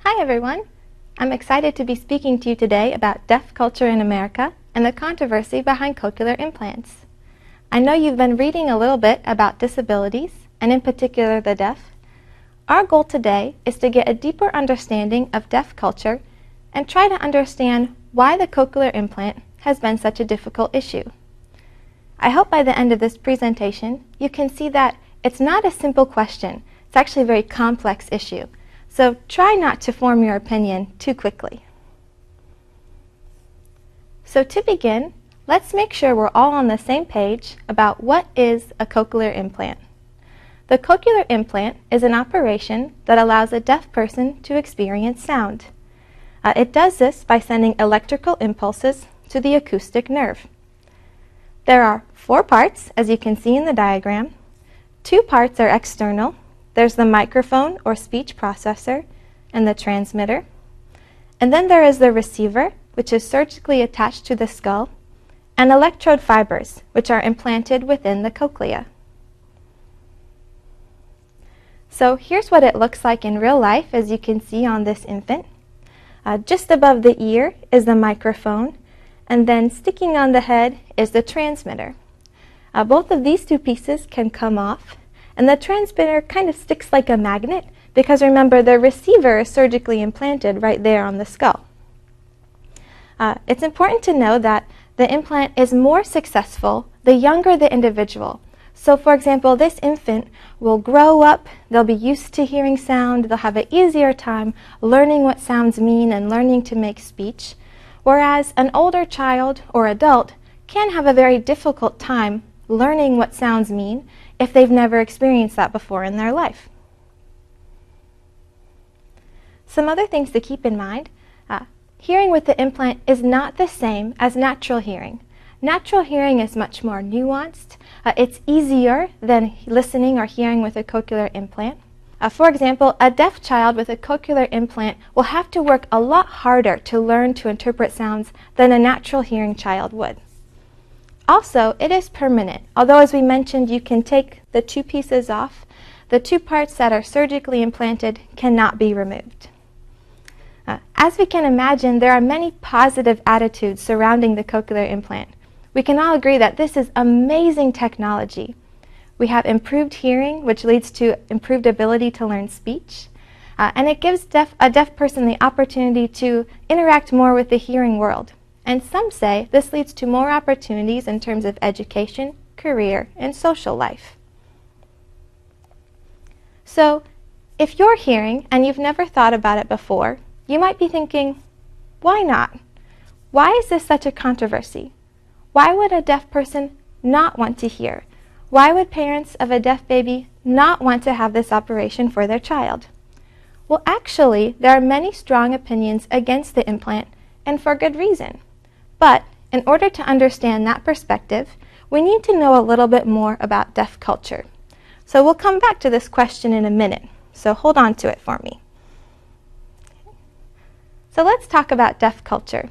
Hi everyone! I'm excited to be speaking to you today about deaf culture in America and the controversy behind cochlear implants. I know you've been reading a little bit about disabilities, and in particular the deaf. Our goal today is to get a deeper understanding of deaf culture and try to understand why the cochlear implant has been such a difficult issue. I hope by the end of this presentation you can see that it's not a simple question. It's actually a very complex issue. So try not to form your opinion too quickly. So to begin, let's make sure we're all on the same page about what is a cochlear implant. The cochlear implant is an operation that allows a deaf person to experience sound. It does this by sending electrical impulses to the acoustic nerve. There are 4 parts, as you can see in the diagram. 2 parts are external. There's the microphone or speech processor and the transmitter. And then there is the receiver, which is surgically attached to the skull, and electrode fibers, which are implanted within the cochlea. So here's what it looks like in real life, as you can see on this infant. Just above the ear is the microphone, and then sticking on the head is the transmitter. Both of these 2 pieces can come off, and the transmitter kind of sticks like a magnet because remember, the receiver is surgically implanted right there on the skull. It's important to know that the implant is more successful the younger the individual. So for example, this infant will grow up, they'll be used to hearing sound, they'll have an easier time learning what sounds mean and learning to make speech, whereas an older child or adult can have a very difficult time learning what sounds mean if they've never experienced that before in their life. Some other things to keep in mind. Hearing with the implant is not the same as natural hearing. Natural hearing is much more nuanced. It's easier than listening or hearing with a cochlear implant. For example, a deaf child with a cochlear implant will have to work a lot harder to learn to interpret sounds than a natural hearing child would. Also, it is permanent. Although, as we mentioned, you can take the 2 pieces off, the 2 parts that are surgically implanted cannot be removed. As we can imagine, there are many positive attitudes surrounding the cochlear implant. We can all agree that this is amazing technology. We have improved hearing, which leads to improved ability to learn speech, and it gives a deaf person the opportunity to interact more with the hearing world. And some say this leads to more opportunities in terms of education, career, and social life. So, if you're hearing and you've never thought about it before, you might be thinking, why not? Why is this such a controversy? Why would a deaf person not want to hear? Why would parents of a deaf baby not want to have this operation for their child? Well, actually, there are many strong opinions against the implant, and for good reason. But in order to understand that perspective, we need to know a little bit more about deaf culture. So we'll come back to this question in a minute, so hold on to it for me. So let's talk about deaf culture.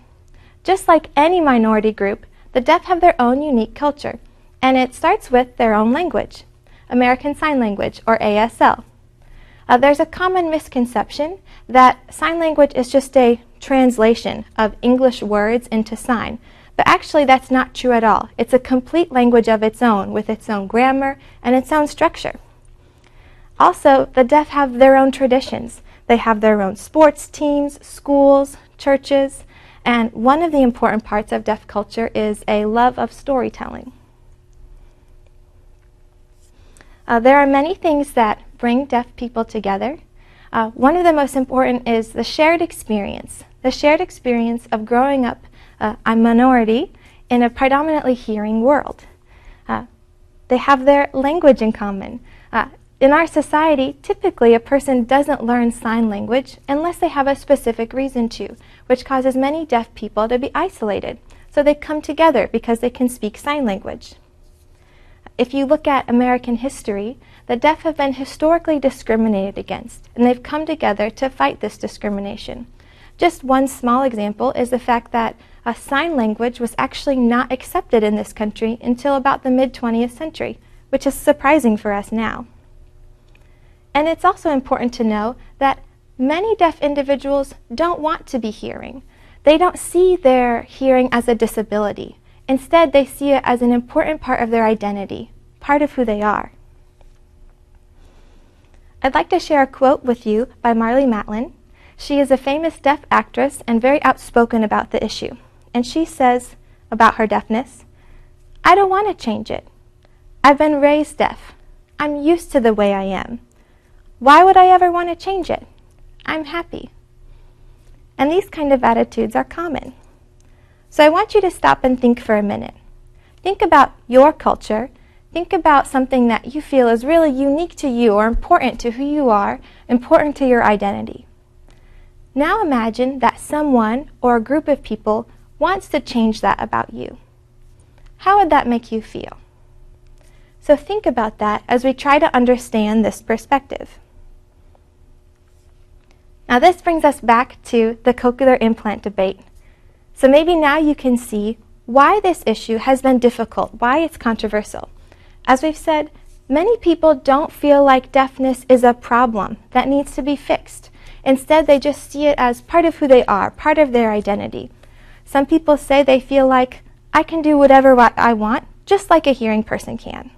Just like any minority group, the deaf have their own unique culture, and it starts with their own language, American Sign Language, or ASL. There's a common misconception that sign language is just a translation of English words into sign, but actually that's not true at all. It's a complete language of its own, with its own grammar and its own structure. Also, the deaf have their own traditions. They have their own sports teams, schools, churches, and one of the important parts of deaf culture is a love of storytelling. There are many things that bring deaf people together. One of the most important is the shared experience of growing up a minority in a predominantly hearing world. They have their language in common. In our society, typically a person doesn't learn sign language unless they have a specific reason to, which causes many deaf people to be isolated. So they come together because they can speak sign language. If you look at American history, the deaf have been historically discriminated against, and they've come together to fight this discrimination. Just one small example is the fact that sign language was actually not accepted in this country until about the mid-20th century, which is surprising for us now. And it's also important to know that Many deaf individuals don't want to be hearing. They don't see their hearing as a disability. Instead, they see it as an important part of their identity, part of who they are. I'd like to share a quote with you by Marlee Matlin. She is a famous deaf actress and very outspoken about the issue. And she says about her deafness, "I don't want to change it. I've been raised deaf. I'm used to the way I am. Why would I ever want to change it? I'm happy." And these kind of attitudes are common. So I want you to stop and think for a minute. Think about your culture. Think about something that you feel is really unique to you or important to who you are, important to your identity. Now imagine that someone or a group of people wants to change that about you. How would that make you feel? So think about that as we try to understand this perspective. Now this brings us back to the cochlear implant debate. So maybe now you can see why this issue has been difficult, why it's controversial. As we've said, many people don't feel like deafness is a problem that needs to be fixed. Instead, they just see it as part of who they are, part of their identity. Some people say they feel like, I can do whatever I want, just like a hearing person can.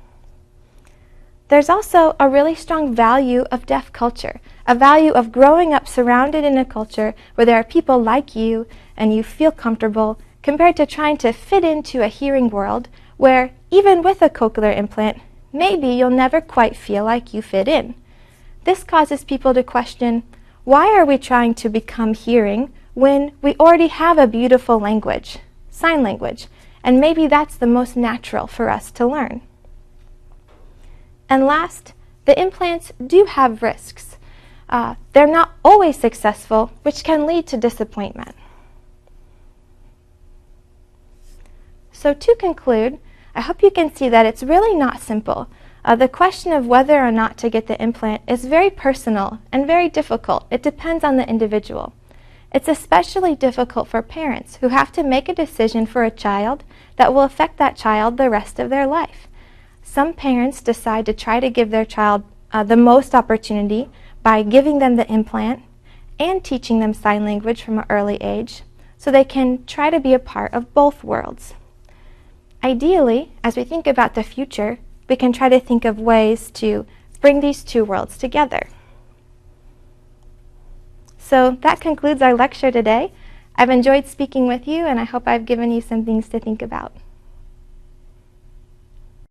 There's also a really strong value of deaf culture, a value of growing up surrounded in a culture where there are people like you and you feel comfortable, compared to trying to fit into a hearing world where, even with a cochlear implant, maybe you'll never quite feel like you fit in. This causes people to question, why are we trying to become hearing when we already have a beautiful language, sign language, and maybe that's the most natural for us to learn? And last, the implants do have risks. They're not always successful, which can lead to disappointment. So to conclude, I hope you can see that it's really not simple. The question of whether or not to get the implant is very personal and very difficult. It depends on the individual. It's especially difficult for parents who have to make a decision for a child that will affect that child the rest of their life. Some parents decide to try to give their child the most opportunity by giving them the implant and teaching them sign language from an early age so they can try to be a part of both worlds. Ideally, as we think about the future, we can try to think of ways to bring these two worlds together. So that concludes our lecture today. I've enjoyed speaking with you, and I hope I've given you some things to think about.